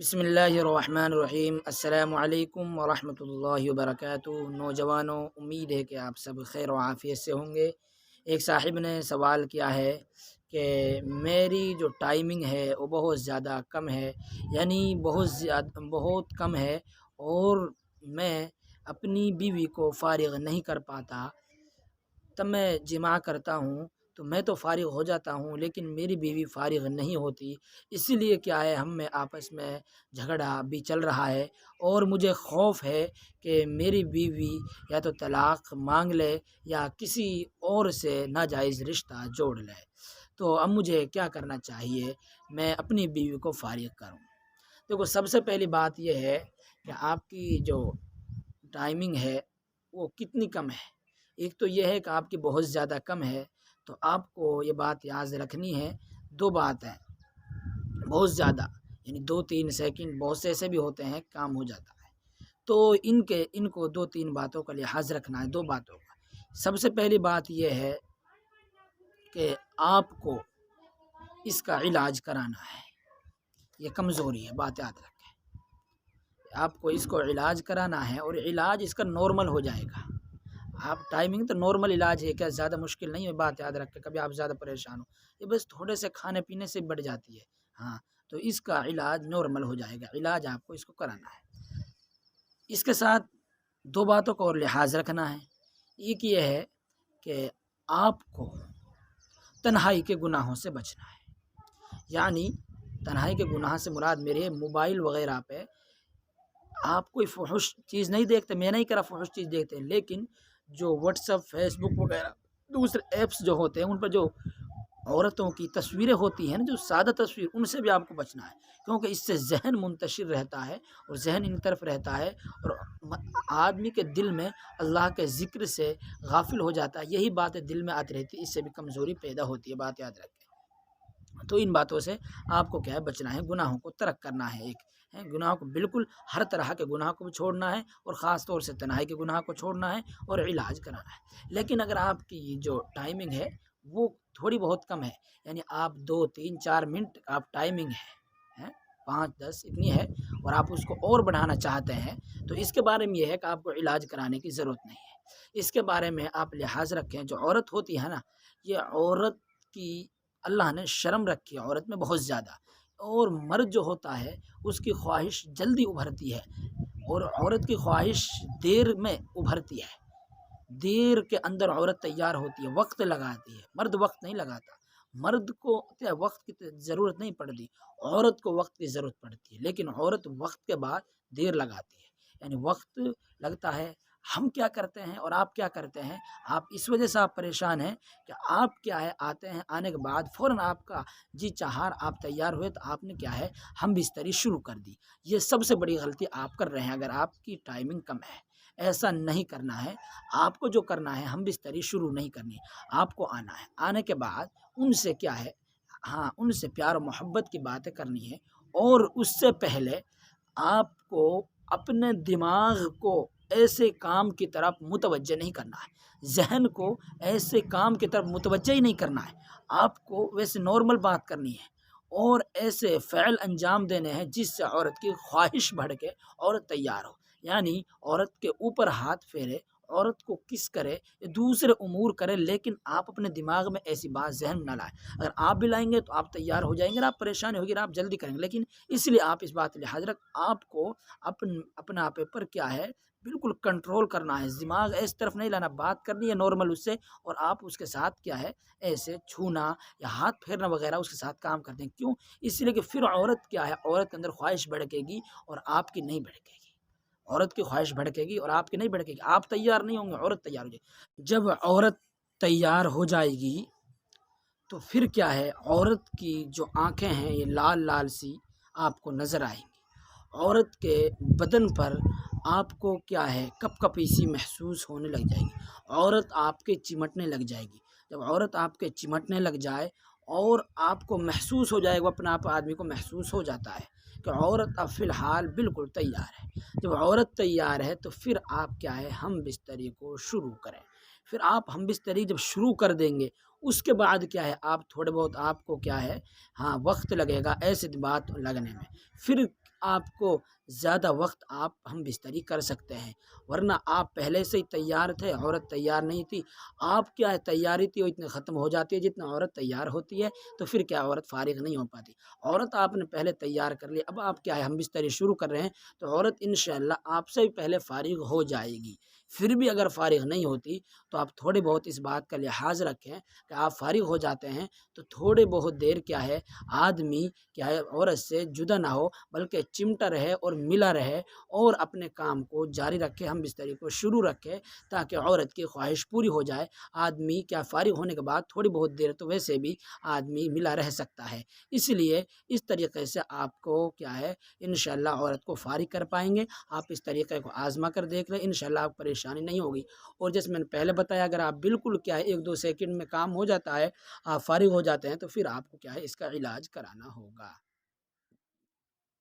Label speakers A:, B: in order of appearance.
A: بسم اللہ الرحمن الرحیم۔ السلام علیکم ورحمۃ اللہ وبرکاتہ۔ نوجوانوں، امید ہے کہ آپ سب خیر و عافیت سے ہوں گے۔ ایک صاحب نے سوال کیا ہے کہ میری جو ٹائمنگ ہے وہ بہت زیادہ کم ہے، یعنی بہت کم ہے، اور میں اپنی بیوی کو فارغ نہیں کر پاتا۔ تب میں جمع کرتا ہوں تو میں تو فارغ ہو جاتا ہوں، لیکن میری بیوی فارغ نہیں ہوتی۔ اسی لیے کیا ہے، ہم میں آپس میں جھگڑا بھی چل رہا ہے، اور مجھے خوف ہے کہ میری بیوی یا تو طلاق مانگ لے یا کسی اور سے ناجائز رشتہ جوڑ لے۔ تو اب مجھے کیا کرنا چاہیے، میں اپنی بیوی کو فارغ کروں؟ دیکھو، سب سے پہلی بات یہ ہے کہ آپ کی جو ٹائمنگ ہے وہ کتنی کم ہے۔ ایک تو یہ ہے کہ آپ کی بہت زیادہ کم ہے، تو آپ کو یہ بات یاد رکھنی ہے۔ دو بات ہے، بہت زیادہ یعنی 2-3 سیکنڈ، بہت سے ایسے بھی ہوتے ہیں کام ہو جاتا ہے، تو ان کو 2-3 باتوں کا لحاظ رکھنا ہے، 2 باتوں کا۔ سب سے پہلی بات یہ ہے کہ آپ کو اس کا علاج کرانا ہے۔ یہ کمزوری ہے، بات یاد رکھیں۔ آپ کو اس کو علاج کرانا ہے، اور علاج اس کا نارمل ہو جائے گا۔ آپ ٹائمنگ تو نارمل علاج ہے، کیا زیادہ مشکل نہیں ہے، بات یاد رکھیں۔ کبھی آپ زیادہ پریشان ہو، یہ بس تھوڑے سے کھانے پینے سے بڑھ جاتی ہے، ہاں، تو اس کا علاج نارمل ہو جائے گا۔ علاج آپ کو اس کو کرانا ہے۔ اس کے ساتھ 2 باتوں کا اور لحاظ رکھنا ہے۔ ایک یہ ہے کہ آپ کو تنہائی کے گناہوں سے بچنا ہے، یعنی تنہائی کے گناہ سے مراد میرے موبائل وغیرہ پہ آپ کوئی فحش چیز نہیں دیکھتے، میں نہیں کرا فحش چیز دیکھتے، لیکن جو واٹس ایپ، فیس بک وغیرہ دوسرے ایپس جو ہوتے ہیں، ان پر جو عورتوں کی تصویریں ہوتی ہیں نا، جو سادہ تصویر، ان سے بھی آپ کو بچنا ہے، کیونکہ اس سے ذہن منتشر رہتا ہے، اور ذہن ان طرف رہتا ہے، اور آدمی کے دل میں اللہ کے ذکر سے غافل ہو جاتا ہے۔ یہی باتیں دل میں آتی رہتی ہے، اس سے بھی کمزوری پیدا ہوتی ہے، بات یاد رکھیں۔ تو ان باتوں سے آپ کو کیا ہے، بچنا ہے، گناہوں کو ترک کرنا ہے۔ ایک ہے گناہوں کو، بالکل ہر طرح کے گناہ کو بھی چھوڑنا ہے، اور خاص طور سے تنہائی کے گناہ کو چھوڑنا ہے، اور علاج کرانا ہے۔ لیکن اگر آپ کی جو ٹائمنگ ہے وہ تھوڑی بہت کم ہے، یعنی آپ 2-3-4 منٹ آپ ٹائمنگ ہے 5-10 اتنی ہے، اور آپ اس کو اور بڑھانا چاہتے ہیں، تو اس کے بارے میں یہ ہے کہ آپ کو علاج کرانے کی ضرورت نہیں ہے۔ اس کے بارے میں آپ لحاظ رکھیں۔ جو عورت ہوتی ہے نا، یہ عورت کی اللہ نے شرم رکھی ہے عورت میں بہت زیادہ، اور مرد جو ہوتا ہے اس کی خواہش جلدی ابھرتی ہے، اور عورت کی خواہش دیر میں ابھرتی ہے۔ دیر کے اندر عورت تیار ہوتی ہے، وقت لگاتی ہے، مرد وقت نہیں لگاتا۔ مرد کو وقت کی ضرورت نہیں پڑتی، عورت کو وقت کی ضرورت پڑتی ہے، لیکن عورت وقت کے بعد دیر لگاتی ہے، یعنی وقت لگتا ہے۔ ہم کیا کرتے ہیں اور آپ کیا کرتے ہیں، آپ اس وجہ سے آپ پریشان ہیں کہ آپ کیا ہے، آتے ہیں، آنے کے بعد فوراً آپ کا جی چہار، آپ تیار ہوئے تو آپ نے کیا ہے، ہم بستری شروع کر دی۔ یہ سب سے بڑی غلطی آپ کر رہے ہیں اگر آپ کی ٹائمنگ کم ہے۔ ایسا نہیں کرنا ہے۔ آپ کو جو کرنا ہے، ہم بستری شروع نہیں کرنی ہے، آپ کو آنا ہے۔ آنے کے بعد ان سے کیا ہے، ہاں، ان سے پیار و محبت کی باتیں کرنی ہے، اور اس سے پہلے آپ کو اپنے دماغ کو ایسے کام کی طرف متوجہ نہیں کرنا ہے، ذہن کو ایسے کام کی طرف متوجہ ہی نہیں کرنا ہے۔ آپ کو ویسے نارمل بات کرنی ہے، اور ایسے فعل انجام دینے ہیں جس سے عورت کی خواہش بڑھ کے عورت تیار ہو، یعنی عورت کے اوپر ہاتھ پھیرے، عورت کو کس کرے، دوسرے امور کرے، لیکن آپ اپنے دماغ میں ایسی بات ذہن نہ لائیں۔ اگر آپ بھی لائیں گے تو آپ تیار ہو جائیں گے، آپ پریشانی ہوگی، آپ جلدی کریں گے، لیکن اس لیے آپ اس بات لحاظ رکھ، آپ کو اپنا پیپر کیا ہے، بالکل کنٹرول کرنا ہے، دماغ اس طرف نہیں لانا، بات کرنی ہے نارمل اس سے، اور آپ اس کے ساتھ کیا ہے، ایسے چھونا یا ہاتھ پھیرنا وغیرہ اس کے ساتھ کام کرتے ہیں۔ کیوں؟ اس لیے کہ پھر عورت کیا ہے، عورت کے اندر خواہش بھڑکے گی، اور آپ کی نہیں بھڑکے گی۔ عورت کی خواہش بھڑکے گی اور آپ کی نہیں بھڑکے گی، آپ تیار نہیں ہوں گے، عورت تیار ہو جائے گی۔ جب عورت تیار ہو جائے گی تو پھر کیا ہے، عورت کی جو آنکھیں ہیں یہ لال لال سی آپ کو نظر آئیں گی، عورت کے بدن پر آپ کو کیا ہے، کپ کپی سی محسوس ہونے لگ جائے گی، عورت آپ کے چمٹنے لگ جائے گی۔ جب عورت آپ کے چمٹنے لگ جائے اور آپ کو محسوس ہو جائے گا، اپنا آپ آدمی کو محسوس ہو جاتا ہے کہ عورت اب فی الحال بالکل تیار ہے۔ جب عورت تیار ہے تو پھر آپ کیا ہے، ہم بستری کو شروع کریں۔ پھر آپ ہم بستری جب شروع کر دیں گے، اس کے بعد کیا ہے، آپ تھوڑے بہت آپ کو کیا ہے، ہاں، وقت لگے گا ایسے بات لگنے میں۔ پھر آپ کو زیادہ وقت ہم بستری کر سکتے ہیں، ورنہ آپ پہلے سے ہی تیار تھے، عورت تیار نہیں تھی، آپ کیا ہے تیاری تھی وہ اتنے ختم ہو جاتی ہے جتنا عورت تیار ہوتی ہے، تو پھر کیا عورت فارغ نہیں ہو پاتی۔ عورت آپ نے پہلے تیار کر لی، اب آپ کیا ہے ہم بستری شروع کر رہے ہیں تو عورت انشاءاللہ آپ سے بھی پہلے فارغ ہو جائے گی۔ پھر بھی اگر فارغ نہیں ہوتی تو آپ تھوڑے بہت اس بات کا لحاظ رکھیں کہ آپ فارغ ہو جاتے ہیں تو تھوڑے بہت دیر کیا ہے آدمی کیا ہے عورت سے جدا نہ ہو، بلکہ چمٹا رہے اور ملا رہے اور اپنے کام کو جاری رکھے، ہم بستری کو شروع رکھے تاکہ عورت کی خواہش پوری ہو جائے۔ آدمی کیا فارغ ہونے کے بعد تھوڑی بہت دیر تو ویسے بھی آدمی ملا رہ سکتا ہے، اس لیے اس طریقے سے آپ کو کیا ہے انشاءاللہ عورت کو فارغ کر پائیں گے۔ آپ اس طریقے کو آزما کر دیکھ لیں، انشاءاللہ آپ پریشانی نہیں ہوگی۔ اور جیسے میں نے پہلے بتایا اگر آپ بالکل کیا ہے 1-2 سیکنڈ میں کام ہو جاتا ہے، آپ فارغ ہو جاتے ہیں، تو پھر آپ کو کیا ہے اس کا علاج کرانا ہوگا۔